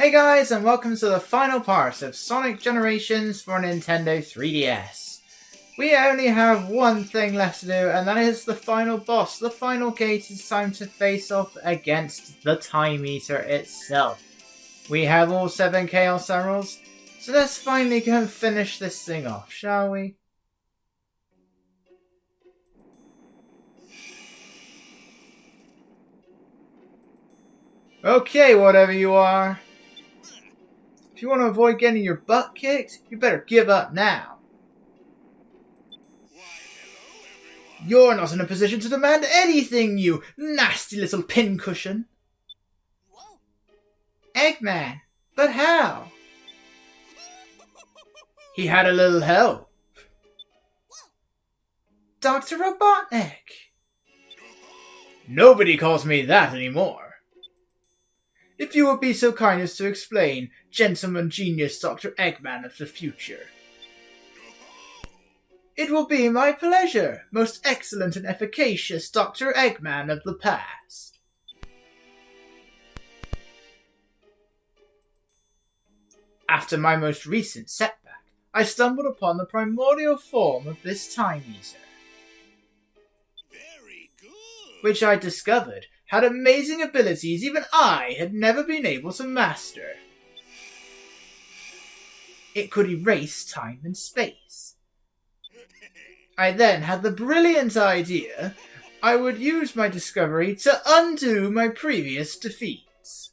Hey guys, and welcome to the final part of Sonic Generations for Nintendo 3DS. We only have one thing left to do, and that is the final boss. The final gate is time to face off against the Time Eater itself. We have all 7 Chaos Emeralds, so let's finally go and finish this thing off, shall we? Okay, whatever you are. If you want to avoid getting your butt kicked, you better give up now. You're not in a position to demand anything, you nasty little pincushion. Eggman, but how? He had a little help. Dr. Robotnik. Nobody calls me that anymore. If you would be so kind as to explain, Gentleman Genius Dr. Eggman of the future. It will be my pleasure, most excellent and efficacious Dr. Eggman of the past. After my most recent setback, I stumbled upon the primordial form of this Time Eater. Very good. Which I discovered had amazing abilities even I had never been able to master. It could erase time and space. I then had the brilliant idea I would use my discovery to undo my previous defeats.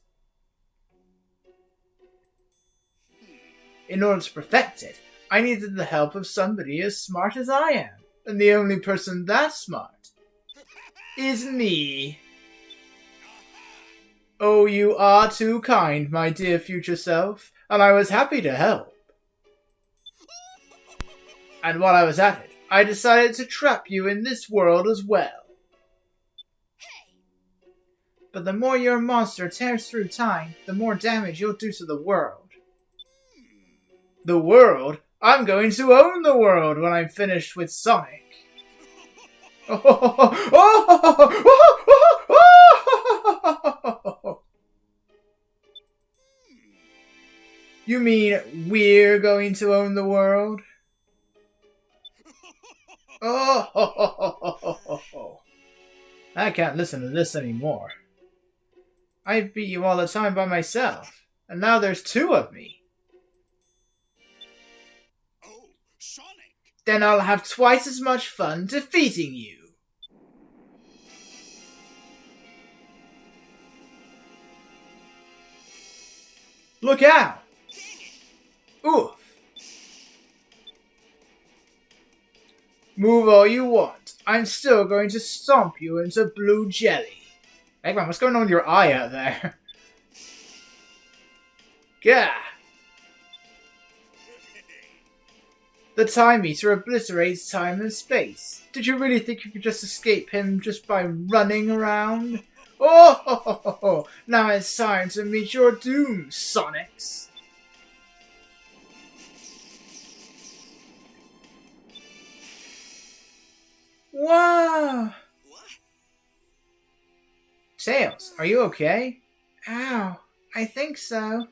In order to perfect it, I needed the help of somebody as smart as I am, and the only person that smart is me. Oh, you are too kind, my dear future self, and I was happy to help. And while I was at it, I decided to trap you in this world as well. But the more your monster tears through time, the more damage you'll do to the world. The world? I'm going to own the world when I'm finished with Sonic. You mean we're going to own the world? I can't listen to this anymore. I beat you all the time by myself, and now there's 2 of me. Oh, Sonic! Then I'll have twice as much fun defeating you. Look out! Oof! Move all you want. I'm still going to stomp you into blue jelly. Eggman, what's going on with your eye out there? Gah! The Time Eater obliterates time and space. Did you really think you could just escape him just by running around? Oh! Now it's time to meet your doom, Sonics. Wow! Tails, are you okay? Ow, I think so.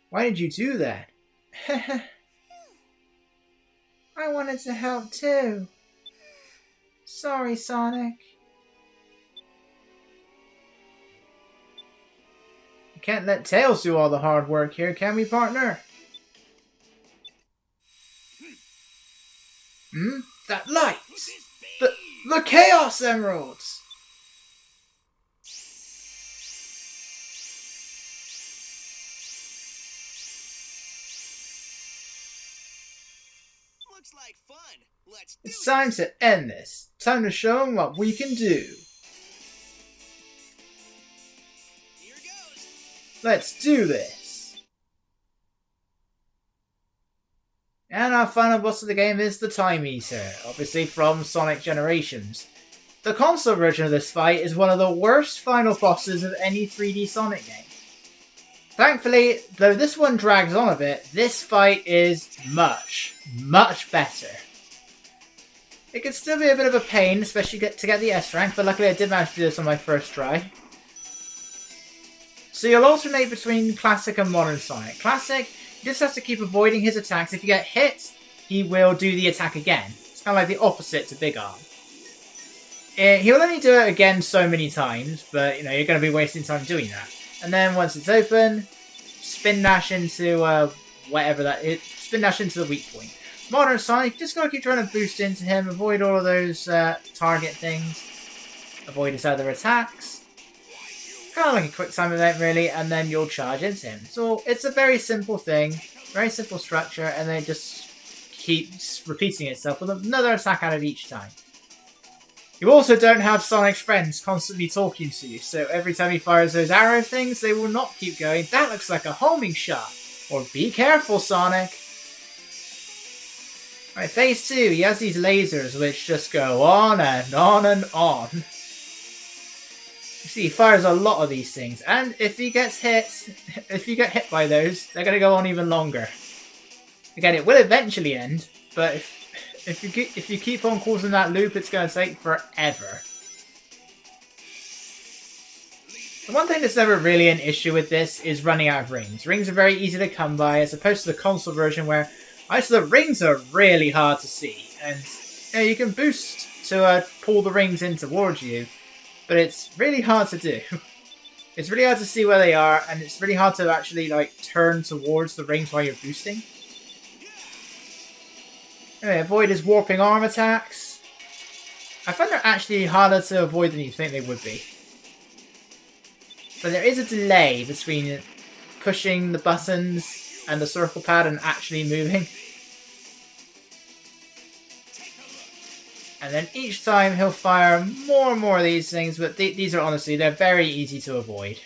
Why did you do that? I wanted to help too. Sorry, Sonic. We can't let Tails do all the hard work here, can we, partner? Hmm? That light! The Chaos Emeralds! Looks like fun. It's time to end this. Time to show them what we can do. Here goes. Let's do this. And our final boss of the game is the Time Eater, obviously from Sonic Generations. The console version of this fight is one of the worst final bosses of any 3D Sonic game. Thankfully, though this one drags on a bit, this fight is much, much better. It can still be a bit of a pain, especially to get the S rank, but luckily I did manage to do this on my first try. So you'll alternate between Classic and Modern Sonic. Classic, you just have to keep avoiding his attacks. If you get hit, he will do the attack again. It's kind of like the opposite to Big Arm. He'll only do it again so many times, but you're going to be wasting time doing that. And then once it's open, spin dash into whatever that is. Spin dash into the weak point. Modern Sonic, just gotta keep trying to boost into him, avoid all of those target things, avoid his other attacks. Kind of like a quick time event really, and then you'll charge into him. So it's a very simple thing, very simple structure, and then it just keeps repeating itself with another attack out of each time. You also don't have Sonic's friends constantly talking to you, so every time he fires those arrow things, they will not keep going, that looks like a homing shot, or be careful Sonic. Right, phase 2, he has these lasers which just go on and on and on. You see, he fires a lot of these things, and if he gets hit, if you get hit by those, they're going to go on even longer. Again, it will eventually end, but if you keep on causing that loop, it's going to take forever. The one thing that's never really an issue with this is running out of rings. Rings are very easy to come by, as opposed to the console version where the rings are really hard to see. And you can boost to pull the rings in towards you, but it's really hard to do. It's really hard to see where they are, and it's really hard to actually turn towards the rings while you're boosting. Anyway, avoid his warping arm attacks. I find they're actually harder to avoid than you think they would be. But there is a delay between pushing the buttons and the circle pad and actually moving. And then each time he'll fire more and more of these things, but these are honestly, they're very easy to avoid.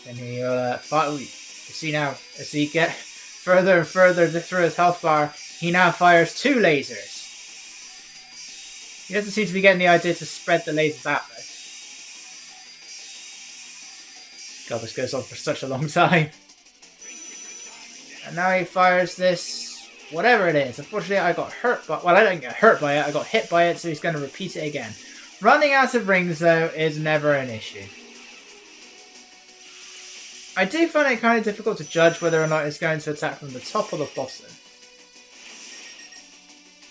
And he'll fire. You see now, as he get further and further through his health bar, he now fires 2 lasers. He doesn't seem to be getting the idea to spread the lasers out though. God, this goes on for such a long time. And now he fires this, whatever it is. Unfortunately, I got hurt by, well, I didn't get hurt by it, I got hit by it, so he's going to repeat it again. Running out of rings, though, is never an issue. I do find it kind of difficult to judge whether or not it's going to attack from the top or the bottom.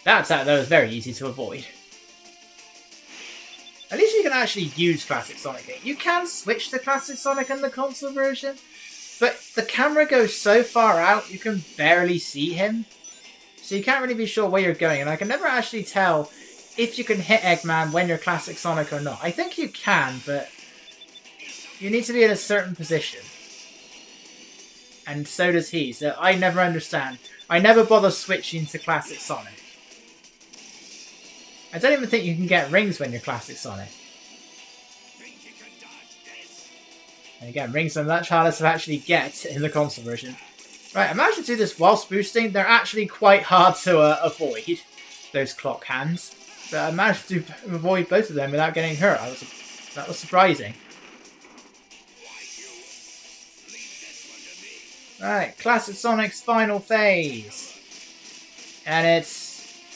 That attack, though, is very easy to avoid. At least you can actually use Classic Sonic. You can switch to Classic Sonic in the console version, but the camera goes so far out you can barely see him. So you can't really be sure where you're going, and I can never actually tell if you can hit Eggman when you're Classic Sonic or not. I think you can, but you need to be in a certain position. And so does he, so I never understand. I never bother switching to Classic Sonic. I don't even think you can get rings when you're Classic Sonic. And again, rings are much harder to actually get in the console version. Right, I managed to do this whilst boosting. They're actually quite hard to avoid, those clock hands. But I managed to avoid both of them without getting hurt. That was surprising. Right, Classic Sonic's final phase. And it's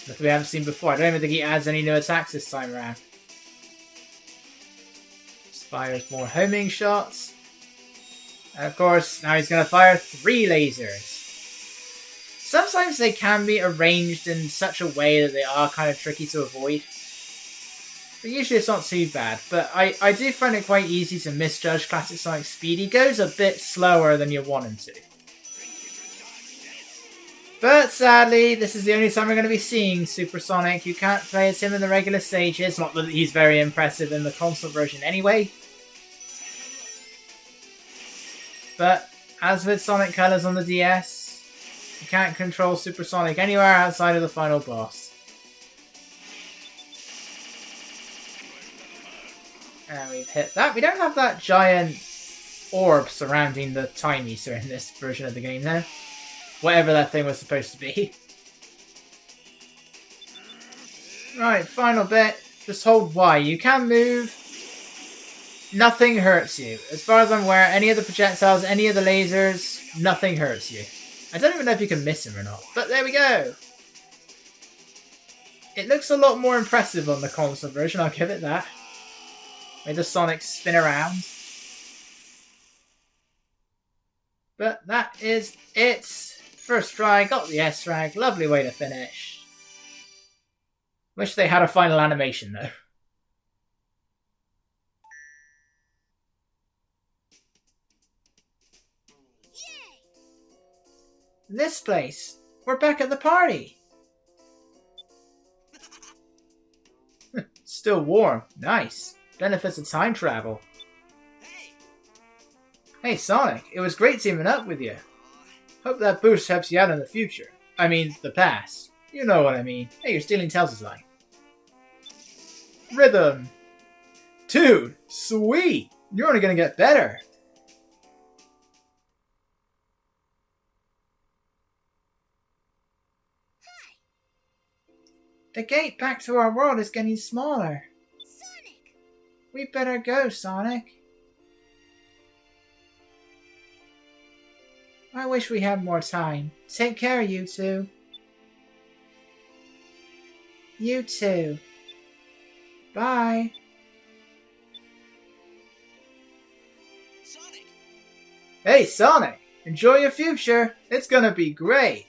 that we haven't seen before. I don't even think he adds any new attacks this time around. Just fires more homing shots. And of course, now he's going to fire 3 lasers. Sometimes they can be arranged in such a way that they are kind of tricky to avoid. But usually it's not too bad. But I do find it quite easy to misjudge Classic Sonic's speed. He goes a bit slower than you want him to. But sadly, this is the only time we're going to be seeing Super Sonic. You can't play as him in the regular stages. Not that he's very impressive in the console version anyway. But as with Sonic Colors on the DS, you can't control Super Sonic anywhere outside of the final boss. And we've hit that. We don't have that giant orb surrounding the Time Eater in this version of the game now. Whatever that thing was supposed to be. Right, final bit. Just hold Y. You can move. Nothing hurts you. As far as I'm aware, any of the projectiles, any of the lasers, nothing hurts you. I don't even know if you can miss him or not. But there we go. It looks a lot more impressive on the console version, I'll give it that. Made the Sonic spin around. But that is it. First try, got the S-Rag. Lovely way to finish. Wish they had a final animation though. This place. We're back at the party. Still warm. Nice. Benefits of time travel. Hey Sonic, it was great teaming up with you. Hope that boost helps you out in the future. I mean, the past. You know what I mean. Hey, you're stealing Tails' line. Rhythm. Dude, sweet. You're only gonna get better. The gate back to our world is getting smaller. Sonic! We better go, Sonic. I wish we had more time. Take care, you two. You too. Bye. Sonic! Hey, Sonic! Enjoy your future. It's gonna be great.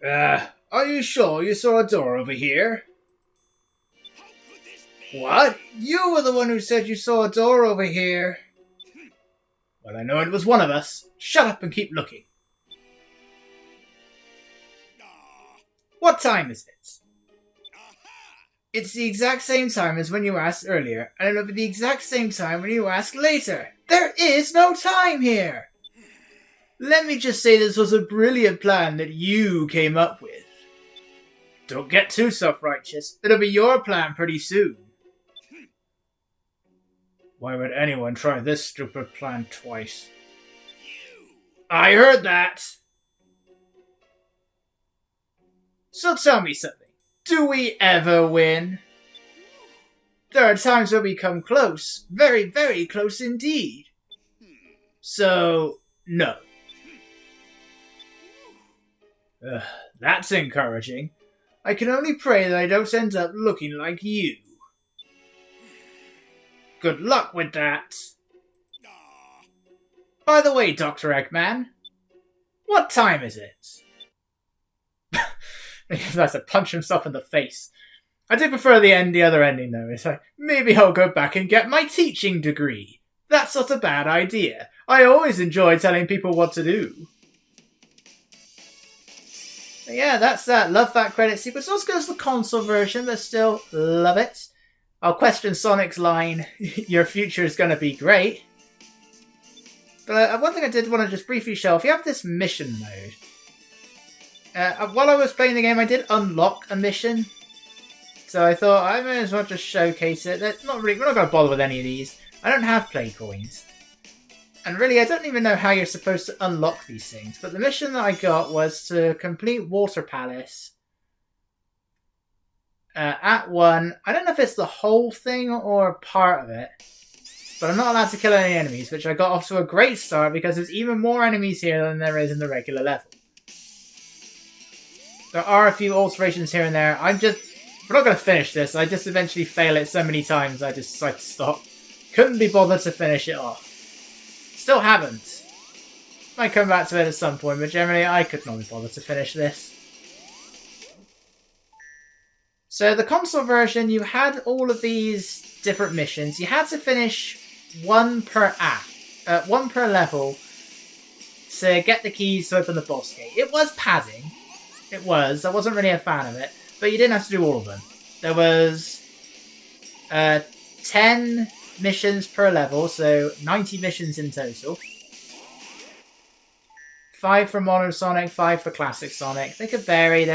Are you sure you saw a door over here? What? You were the one who said you saw a door over here. Well, I know it was one of us. Shut up and keep looking. What time is it? It's the exact same time as when you asked earlier, and it'll be the exact same time when you ask later. There is no time here! Let me just say this was a brilliant plan that you came up with. Don't get too self-righteous. It'll be your plan pretty soon. Why would anyone try this stupid plan twice? I heard that! So tell me something. Do we ever win? There are times where we come close. Very, very close indeed. So, no. That's encouraging. I can only pray that I don't end up looking like you. Good luck with that. By the way, Dr. Eggman, what time is it? He has to punch himself in the face. I do prefer the other ending though. It's like, maybe I'll go back and get my teaching degree. That's not a bad idea. I always enjoy telling people what to do. But yeah, that's that. Love that credit sequence. Not as good as the console version, but still love it. I'll question Sonic's line, your future is going to be great. But one thing I did want to just briefly show, if you have this mission mode, while I was playing the game, I did unlock a mission. So I thought I may as well just showcase it. We're not going to bother with any of these. I don't have play coins. And really, I don't even know how you're supposed to unlock these things. But the mission that I got was to complete Water Palace. At 1. I don't know if it's the whole thing or part of it. But I'm not allowed to kill any enemies, which I got off to a great start because there's even more enemies here than there is in the regular level. There are a few alterations here and there. We're not going to finish this. I just eventually fail it so many times I just decided to stop. Couldn't be bothered to finish it off. Still haven't. Might come back to it at some point, but generally I could not be bothered to finish this. So the console version, you had all of these different missions. You had to finish one per act, one per level to get the keys to open the boss gate. It was padding. It was. I wasn't really a fan of it. But you didn't have to do all of them. There was 10 missions per level, so 90 missions in total. 5 for Modern Sonic, 5 for Classic Sonic. They could vary.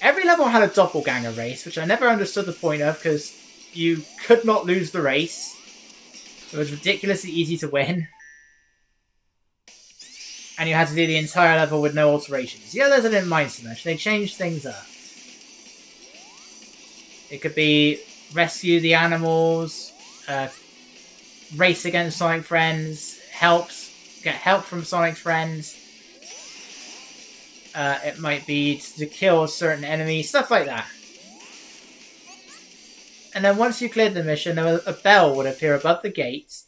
Every level had a doppelganger race, which I never understood the point of, because you could not lose the race. It was ridiculously easy to win. And you had to do the entire level with no alterations. The others I didn't mind so much. They changed things up. It could be rescue the animals, race against Sonic friends, get help from Sonic friends. It might be to kill a certain enemy, stuff like that. And then once you cleared the mission, a bell would appear above the gate.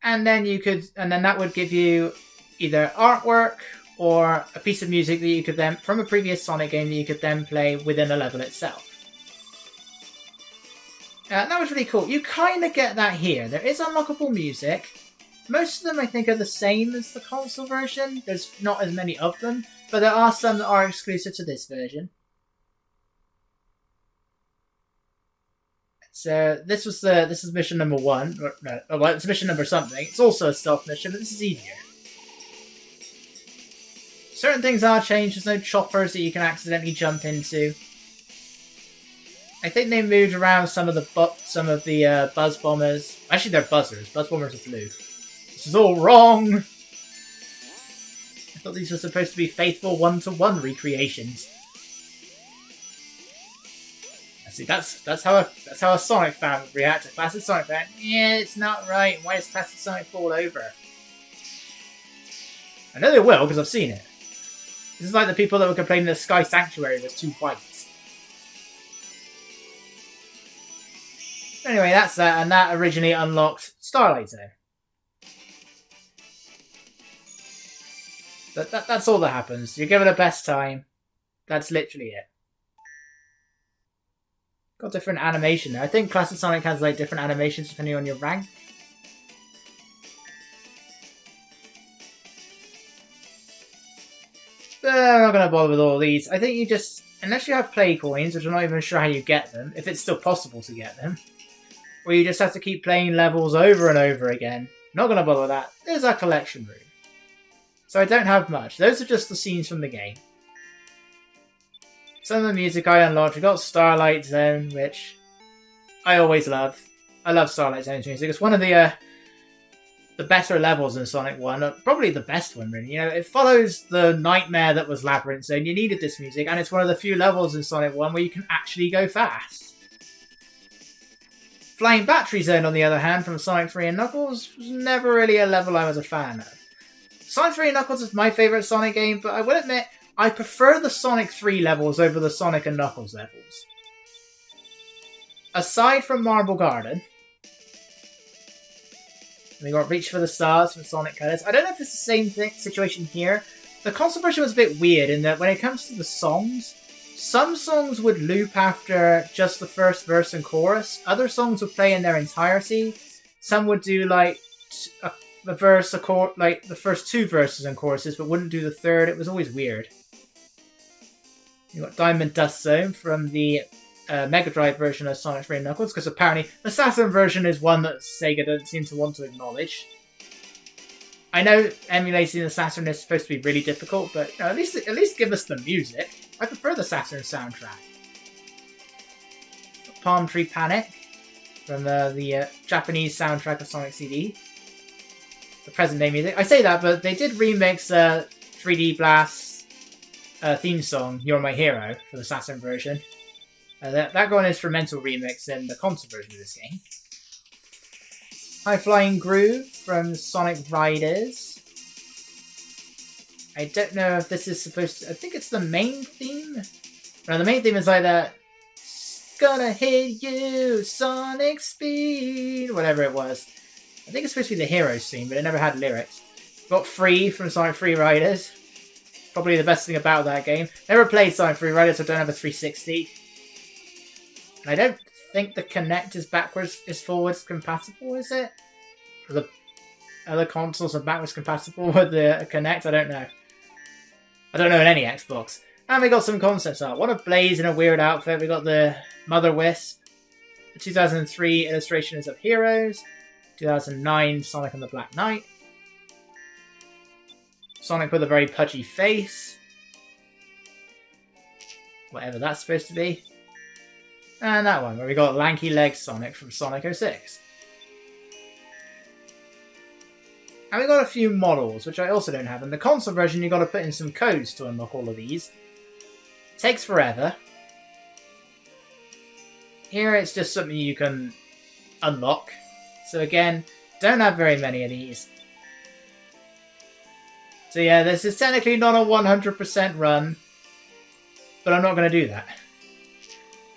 And then that would give you either artwork or a piece of music that you could then, from a previous Sonic game, that you could then play within a level itself. That was really cool. You kind of get that here. There is unlockable music. Most of them, I think, are the same as the console version. There's not as many of them, but there are some that are exclusive to this version. So this is mission number 1. Well, it's mission number something. It's also a stealth mission, but this is easier. Certain things are changed. There's no choppers that you can accidentally jump into. I think they moved around some of the buzz bombers. Actually, they're buzzers. Buzz bombers are blue. This is all wrong. I thought these were supposed to be faithful one-to-one recreations. See, that's how a Sonic fan would react. A classic Sonic fan. Yeah, it's not right. Why does classic Sonic fall over? I know they will because I've seen it. This is like the people that were complaining the Sky Sanctuary was too white. Anyway, that's that, and that originally unlocked Starlight Zone. That's all that happens. You give it a best time, That's literally it. Got different animation there. I think Classic Sonic has like different animations depending on your rank. But I'm not going to bother with all these. I think you just, unless you have play coins, which I'm not even sure how you get them, if it's still possible to get them, or you just have to keep playing levels over and over again. Not going to bother with that. There's our collection room. So I don't have much. Those are just the scenes from the game. Some of the music I unlocked. We got Starlight Zone, which I always love. I love Starlight Zone's music. It's one of the better levels in Sonic 1. Probably the best one, really. You know, it follows the nightmare that was Labyrinth Zone. You needed this music, and it's one of the few levels in Sonic 1 where you can actually go fast. Flying Battery Zone, on the other hand, from Sonic 3 and Knuckles, was never really a level I was a fan of. Sonic 3 and Knuckles is my favourite Sonic game, but I will admit, I prefer the Sonic 3 levels over the Sonic and Knuckles levels. Aside from Marble Garden, we got Reach for the Stars from Sonic Colors. I don't know if it's the same situation here. The console version was a bit weird in that when it comes to the songs, some songs would loop after just the first verse and chorus. Other songs would play in their entirety. Some would do like the verse, like the first two verses and choruses, but wouldn't do the third. It was always weird. You got Diamond Dust Zone from the Mega Drive version of Sonic 3 and Knuckles, because apparently the Saturn version is one that Sega don't seem to want to acknowledge. I know emulating the Saturn is supposed to be really difficult, but you know, at least give us the music. I prefer the Saturn soundtrack. Palm Tree Panic from the Japanese soundtrack of Sonic CD. The present day music. I say that, but they did remix 3D Blast theme song, You're My Hero, for the Saturn version. That got an instrumental remix in the console version of this game. High Flying Groove from Sonic Riders. I don't know if this is supposed to... I think it's the main theme? No, the main theme is like that... Gonna hit you, Sonic Speed... Whatever it was. I think it's supposed to be the Heroes theme, but it never had lyrics. Got Free from Sonic 3 Riders. Probably the best thing about that game. Never played Sonic 3 Riders, so I don't have a 360. And I don't think the Kinect is forwards compatible, is it? Or the other consoles are backwards compatible with the Kinect? I don't know. I don't know in any Xbox. And we got some concept art. What a Blaze in a weird outfit. We got the Mother Wisp. The 2003 illustrations of Heroes. 2009 Sonic and the Black Knight. Sonic with a very pudgy face. Whatever that's supposed to be. And that one, where we got Lanky Leg Sonic from Sonic 06. And we got a few models, which I also don't have. In the console version, you got to put in some codes to unlock all of these. It takes forever. Here it's just something you can unlock. So again, don't have very many of these. So yeah, this is technically not a 100% run, but I'm not going to do that.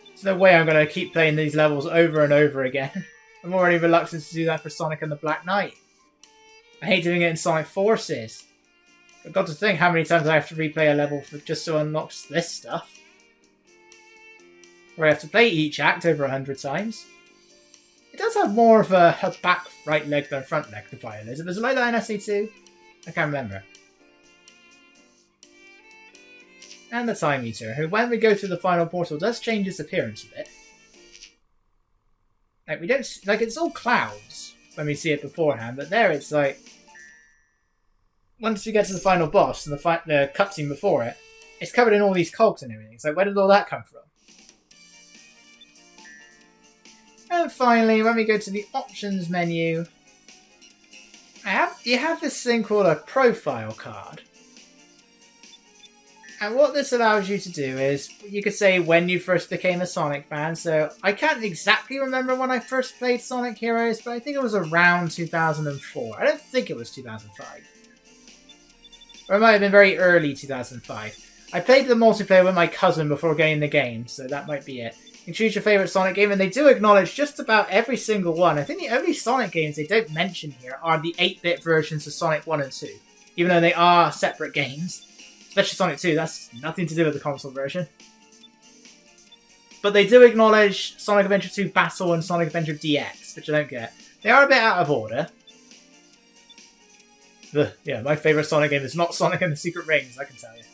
There's no way I'm going to keep playing these levels over and over again. I'm already reluctant to do that for Sonic and the Black Knight. I hate doing it in Sonic Forces. I've got to think how many times I have to replay a level just to unlock this stuff. Where I have to play each act over 100 times. It does have more of a back right leg than front leg, the Violet. Is it like that in SE2? I can't remember. And the Time Eater, who when we go through the final portal does change its appearance a bit. Like we don't it's all clouds when we see it beforehand, but there it's like once you get to the final boss and the cutscene before it, it's covered in all these cogs and everything. It's like, where did all that come from? And finally, when we go to the options menu, you have this thing called a profile card. And what this allows you to do is, you could say when you first became a Sonic fan. So I can't exactly remember when I first played Sonic Heroes, but I think it was around 2004. I don't think it was 2005. Or it might have been very early 2005. I played the multiplayer with my cousin before getting the game, so that might be it. You can choose your favourite Sonic game, and they do acknowledge just about every single one. I think the only Sonic games they don't mention here are the 8-bit versions of Sonic 1 and 2, even though they are separate games. especially Sonic 2, that's nothing to do with the console version. But they do acknowledge Sonic Adventure 2 Battle and Sonic Adventure DX, which I don't get. They are a bit out of order. Yeah, my favourite Sonic game is not Sonic and the Secret Rings, I can tell you.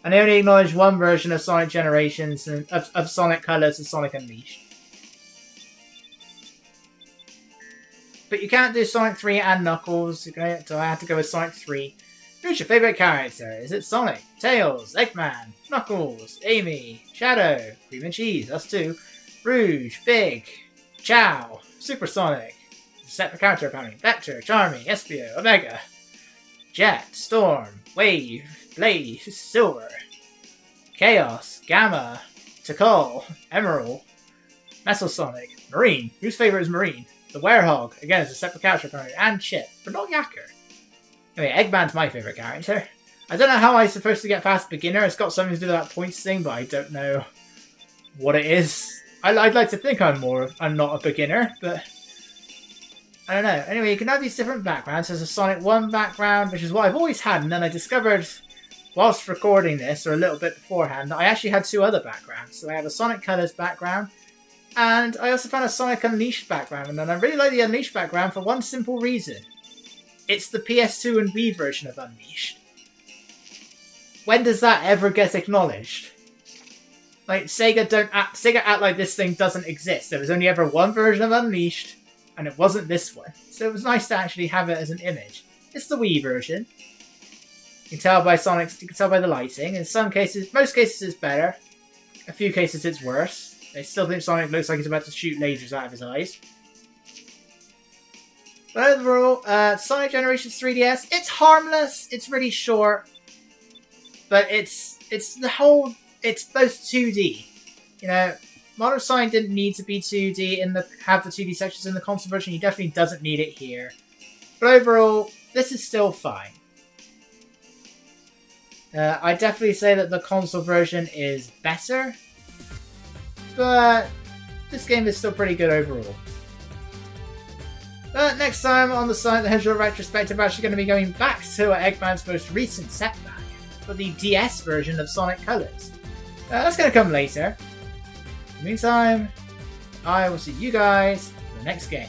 And they only acknowledge one version of Sonic Generations and of Sonic Colors and Sonic Unleashed. But you can't do Sonic 3 and Knuckles, so I have to go with Sonic 3. Who's your favourite character? Is it Sonic, Tails, Eggman, Knuckles, Amy, Shadow, Cream and Cheese, us two, Rouge, Big, Chow, Super Sonic, separate character apparently, Vector, Charmy, Espio, Omega, Jet, Storm, Wave, Blaze, Silver, Chaos, Gamma, Tikal, Emerald, Metal Sonic, Marine, whose favourite is Marine, the Werehog, again it's a separate character apparently, and Chip, but not Yacker. Anyway, Eggman's my favourite character. I don't know how I'm supposed to get past beginner. It's got something to do with that points thing, but I don't know what it is. I'd like to think I'm not a beginner, but I don't know. Anyway, you can have these different backgrounds. There's a Sonic 1 background, which is what I've always had, and then I discovered whilst recording this, or a little bit beforehand, that I actually had two other backgrounds. So I have a Sonic Colors background, and I also found a Sonic Unleashed background, and I really like the Unleashed background for one simple reason. It's the PS2 and Wii version of Unleashed. When does that ever get acknowledged? Like, Sega act like this thing doesn't exist. There was only ever one version of Unleashed, and it wasn't this one. So it was nice to actually have it as an image. It's the Wii version. You can tell by the lighting. In some cases, most cases it's better. A few cases it's worse. I still think Sonic looks like he's about to shoot lasers out of his eyes. But overall, Sonic Generations 3DS, it's harmless, it's really short, but it's both 2D. You know, Modern Sonic didn't need to be 2D have the 2D sections in the console version. He definitely doesn't need it here. But overall, this is still fine. I definitely say that the console version is better, but this game is still pretty good overall. But next time on the Sonic the Hedgehog retrospective, we're actually going to be going back to Eggman's most recent setback for the DS version of Sonic Colors. That's going to come later. In the meantime, I will see you guys in the next game.